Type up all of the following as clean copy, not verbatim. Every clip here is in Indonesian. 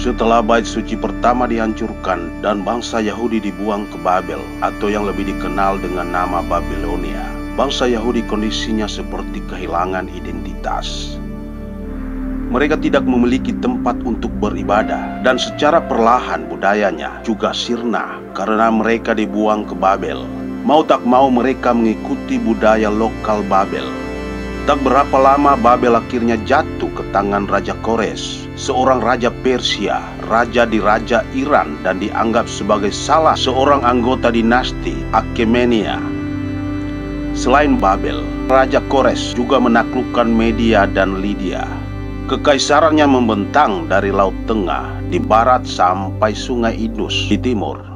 Setelah bait suci pertama dihancurkan dan bangsa Yahudi dibuang ke Babel atau yang lebih dikenal dengan nama Babilonia, bangsa Yahudi kondisinya seperti kehilangan identitas. Mereka tidak memiliki tempat untuk beribadah dan secara perlahan budayanya juga sirna karena mereka dibuang ke Babel. Mau tak mau mereka mengikuti budaya lokal Babel. Tak berapa lama Babel akhirnya jatuh ke tangan Raja Kores, seorang raja Persia, raja di Raja Iran dan dianggap sebagai salah seorang anggota dinasti Achaemenida. Selain Babel, Raja Kores juga menaklukkan Media dan Lydia. Kekaisarannya membentang dari Laut Tengah di barat sampai Sungai Indus di timur.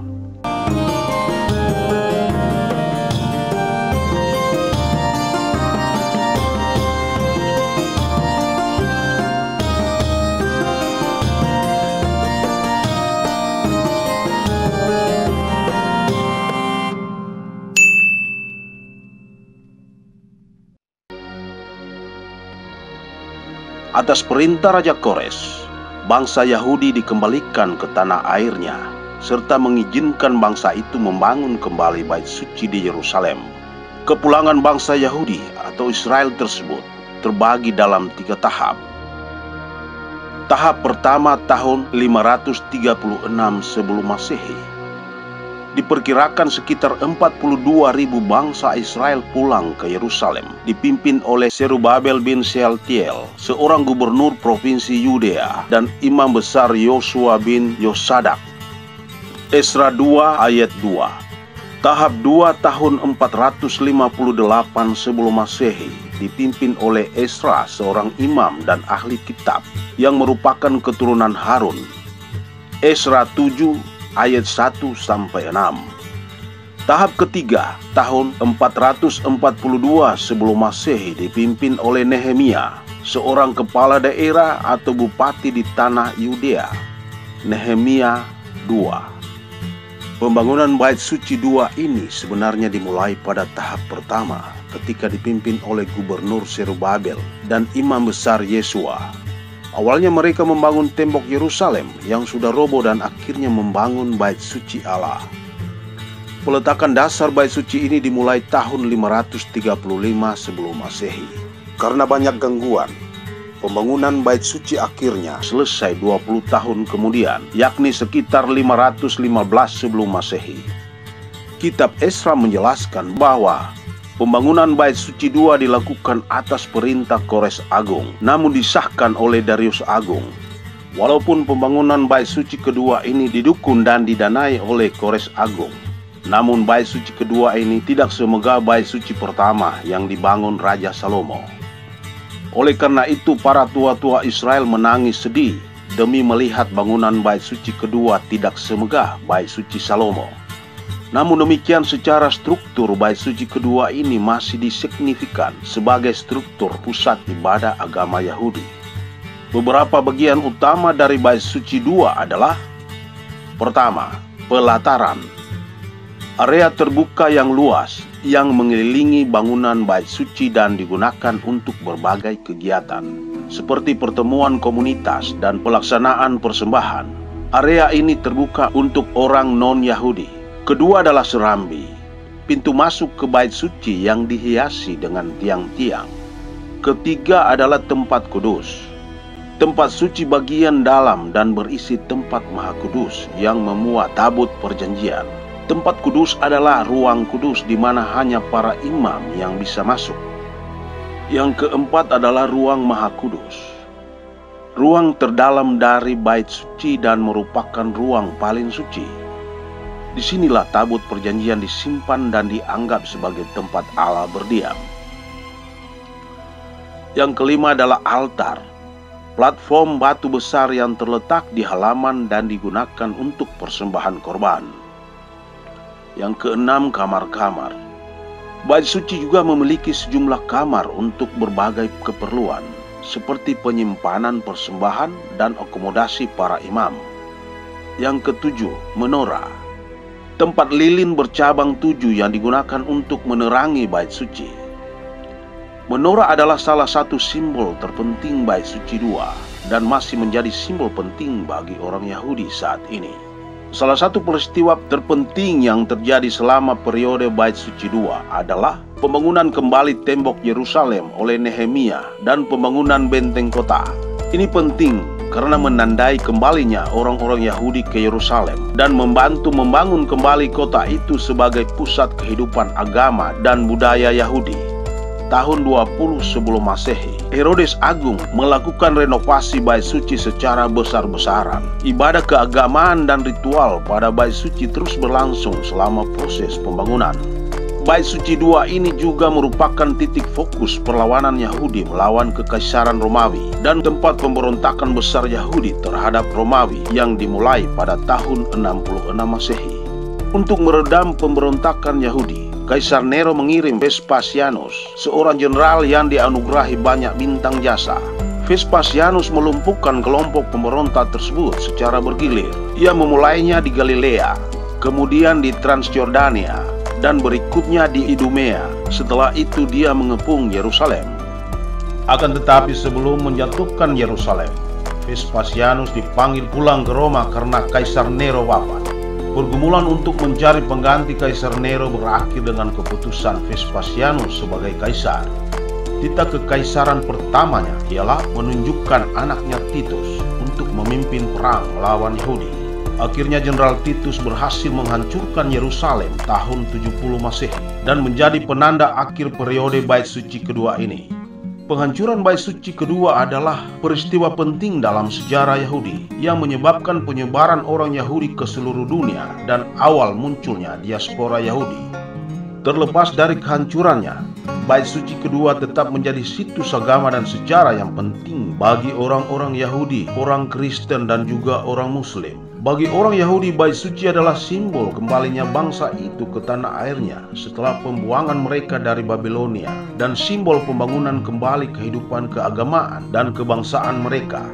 Atas perintah Raja Kores, bangsa Yahudi dikembalikan ke tanah airnya, serta mengizinkan bangsa itu membangun kembali bait suci di Yerusalem. Kepulangan bangsa Yahudi atau Israel tersebut terbagi dalam 3 tahap. Tahap pertama tahun 536 sebelum Masehi. Diperkirakan sekitar 42.000 bangsa Israel pulang ke Yerusalem, dipimpin oleh Zerubabel bin Shealtiel, seorang gubernur provinsi Yudea, dan imam besar Yosua bin Yosadak. Esra 2 ayat 2. Tahap 2 tahun 458 sebelum Masehi, dipimpin oleh Esra, seorang imam dan ahli kitab, yang merupakan keturunan Harun. Esra 7 ayat 1-6. Tahap ketiga tahun 442 sebelum Masehi, dipimpin oleh Nehemia, seorang kepala daerah atau bupati di tanah Yudea. Nehemia 2. Pembangunan bait suci 2 ini sebenarnya dimulai pada tahap pertama ketika dipimpin oleh gubernur Zerubabel dan imam besar Yesua. Awalnya mereka membangun tembok Yerusalem yang sudah roboh dan akhirnya membangun bait suci Allah. Peletakan dasar bait suci ini dimulai tahun 535 sebelum Masehi. Karena banyak gangguan, pembangunan bait suci akhirnya selesai 20 tahun kemudian, yakni sekitar 515 sebelum Masehi. Kitab Esra menjelaskan bahwa pembangunan bait suci 2 dilakukan atas perintah Kores Agung, namun disahkan oleh Darius Agung. Walaupun pembangunan bait suci kedua ini didukung dan didanai oleh Kores Agung, namun bait suci kedua ini tidak semegah bait suci pertama yang dibangun Raja Salomo. Oleh karena itu para tua-tua Israel menangis sedih demi melihat bangunan bait suci kedua tidak semegah bait suci Salomo. Namun demikian, secara struktur bait suci kedua ini masih disignifikan sebagai struktur pusat ibadah agama Yahudi. Beberapa bagian utama dari bait suci 2 adalah: pertama, pelataran. Area terbuka yang luas yang mengelilingi bangunan bait suci dan digunakan untuk berbagai kegiatan, seperti pertemuan komunitas dan pelaksanaan persembahan. Area ini terbuka untuk orang non-Yahudi. Kedua adalah serambi, pintu masuk ke bait suci yang dihiasi dengan tiang-tiang. Ketiga adalah tempat kudus, tempat suci bagian dalam dan berisi tempat maha kudus yang memuat tabut perjanjian. Tempat kudus adalah ruang kudus di mana hanya para imam yang bisa masuk. Yang keempat adalah ruang maha kudus, ruang terdalam dari bait suci dan merupakan ruang paling suci. Disinilah tabut perjanjian disimpan dan dianggap sebagai tempat Allah berdiam. Yang kelima adalah altar, platform batu besar yang terletak di halaman dan digunakan untuk persembahan korban. Yang keenam, kamar-kamar. Bait suci juga memiliki sejumlah kamar untuk berbagai keperluan, seperti penyimpanan persembahan dan akomodasi para imam. Yang ketujuh, menorah, tempat lilin bercabang 7 yang digunakan untuk menerangi bait suci. Menorah adalah salah satu simbol terpenting bait suci 2. dan masih menjadi simbol penting bagi orang Yahudi saat ini. Salah satu peristiwa terpenting yang terjadi selama periode Bait Suci II adalah pembangunan kembali tembok Yerusalem oleh Nehemia dan pembangunan benteng kota. Ini penting karena menandai kembalinya orang-orang Yahudi ke Yerusalem dan membantu membangun kembali kota itu sebagai pusat kehidupan agama dan budaya Yahudi. Tahun 20 sebelum Masehi, Herodes Agung melakukan renovasi Bait Suci secara besar-besaran. Ibadah keagamaan dan ritual pada Bait Suci terus berlangsung selama proses pembangunan. Bait Suci II ini juga merupakan titik fokus perlawanan Yahudi melawan kekaisaran Romawi dan tempat pemberontakan besar Yahudi terhadap Romawi yang dimulai pada tahun 66 Masehi. Untuk meredam pemberontakan Yahudi, Kaisar Nero mengirim Vespasianus, seorang jenderal yang dianugerahi banyak bintang jasa. Vespasianus melumpuhkan kelompok pemberontak tersebut secara bergilir. Ia memulainya di Galilea, kemudian di Transjordania, dan berikutnya di Idumea. Setelah itu dia mengepung Yerusalem. Akan tetapi sebelum menjatuhkan Yerusalem, Vespasianus dipanggil pulang ke Roma karena Kaisar Nero wafat. Pergumulan untuk mencari pengganti Kaisar Nero berakhir dengan keputusan Vespasianus sebagai kaisar. Titah kekaisaran pertamanya ialah menunjukkan anaknya Titus untuk memimpin perang melawan Yahudi. Akhirnya Jenderal Titus berhasil menghancurkan Yerusalem tahun 70 Masehi dan menjadi penanda akhir periode Bait Suci kedua ini. Penghancuran Bait Suci kedua adalah peristiwa penting dalam sejarah Yahudi yang menyebabkan penyebaran orang Yahudi ke seluruh dunia dan awal munculnya diaspora Yahudi. Terlepas dari kehancurannya, Bait Suci kedua tetap menjadi situs agama dan sejarah yang penting bagi orang-orang Yahudi, orang Kristen, dan juga orang Muslim. Bagi orang Yahudi, Bait Suci adalah simbol kembalinya bangsa itu ke tanah airnya setelah pembuangan mereka dari Babilonia dan simbol pembangunan kembali kehidupan keagamaan dan kebangsaan mereka.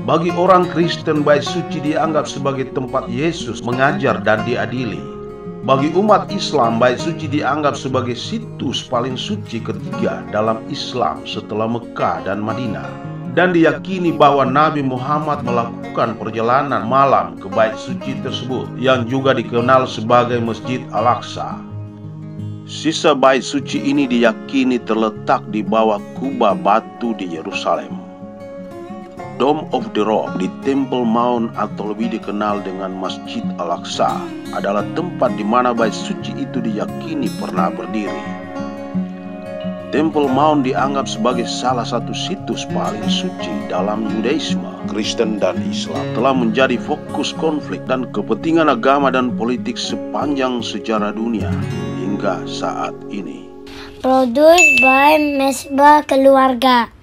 Bagi orang Kristen, Bait Suci dianggap sebagai tempat Yesus mengajar dan diadili. Bagi umat Islam, Bait Suci dianggap sebagai situs paling suci ketiga dalam Islam setelah Mekah dan Madinah. Dan diyakini bahwa Nabi Muhammad melakukan perjalanan malam ke Bait Suci tersebut yang juga dikenal sebagai Masjid Al-Aqsa. Sisa Bait Suci ini diyakini terletak di bawah kubah batu di Yerusalem. Dome of the Rock di Temple Mount atau lebih dikenal dengan Masjid Al-Aqsa adalah tempat di mana Bait Suci itu diyakini pernah berdiri. Temple Mount dianggap sebagai salah satu situs paling suci dalam Yudaisme, Kristen, dan Islam. Telah menjadi fokus konflik dan kepentingan agama dan politik sepanjang sejarah dunia hingga saat ini. Produced by Mesbah Keluarga.